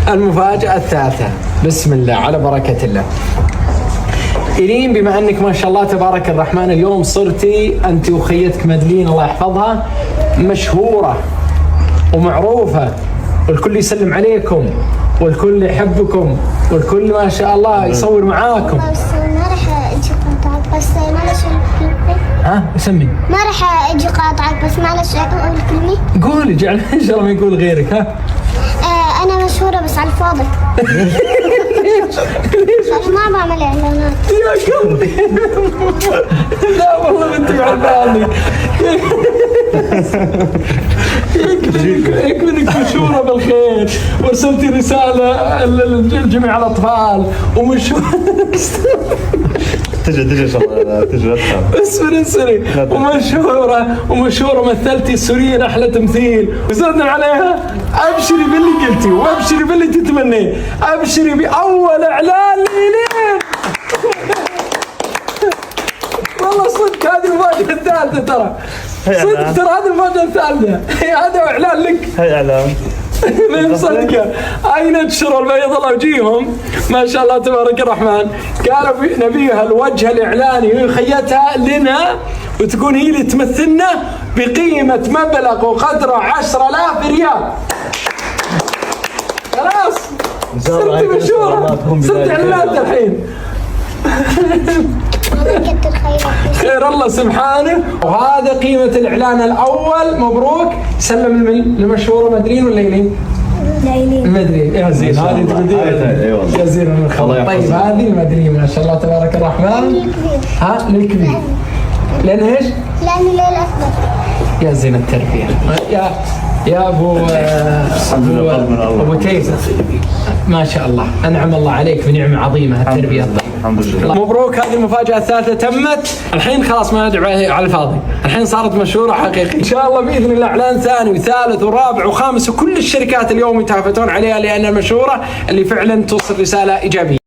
المفاجأة الثالثة. بسم الله على بركة الله. إيرين، بما أنك ما شاء الله تبارك الرحمن اليوم صرتي أنت وخيتك مدلين الله يحفظها مشهورة ومعروفة، والكل يسلم عليكم والكل يحبكم والكل ما شاء الله يصور معاكم. بس ما راح اجي قاطعك، بس معلش ها سمي. ما راح اجي قاطعك، بس معلش اقول كلمة. قولي جعل ان شاء الله ما يقول غيرك. ها انا مشهورة بس على الفاضي. ليش ما بعمل اعلانات يا قلبي؟ لا والله انت على بالي. يكونك مشهورة بالخير وارسلتي رسالة لجميع الأطفال ومشهورة. تجي ان شاء الله تجي اسري ومشهورة مثلتي السوريين احلى تمثيل وزدنا عليها. ابشري باللي قلتي وابشري باللي تتمنيه، ابشري باول اعلان لإيرين. والله صدق هذه المفاجأة الثالثة، ترى صدق ترى هذه المفاجأة الثالثة. هذا اعلان لك. هي اعلان ما مصدقه. اين تشروا البيض الله وجيههم ما شاء الله تبارك الرحمن. قالوا نبيها الوجه الاعلاني وخيتها لنا وتكون هي اللي تمثلنا بقيمه مبلغ وقدره 10,000 ريال. خلاص صرت مشهوره، صرت اعلانات الحين. خير الله سبحانه. وهذا قيمة الإعلان الأول. مبروك. سلم المشهورة مدرين ولا إيرين؟ ليلين مدرين. يا زين هذه تقدير. يا زين من الخبر. طيب هذه المدرين ما شاء الله تبارك الرحمن. ها للكبير. لأن إيش؟ لأنه للأكبر. يا زين التربية. يا أبو تيزة ما شاء الله، أنعم الله عليك بنعمة عظيمة التربية الطيبة. الحمد لله. مبروك. هذه المفاجأة الثالثة تمت. الحين خلاص ما ندعو على الفاضي، الحين صارت مشهورة حقيقي. إن شاء الله بإذن الله إعلان ثاني وثالث ورابع وخامس، وكل الشركات اليوم يتهافتون عليها لأنها مشهورة اللي فعلا توصل رسالة إيجابية.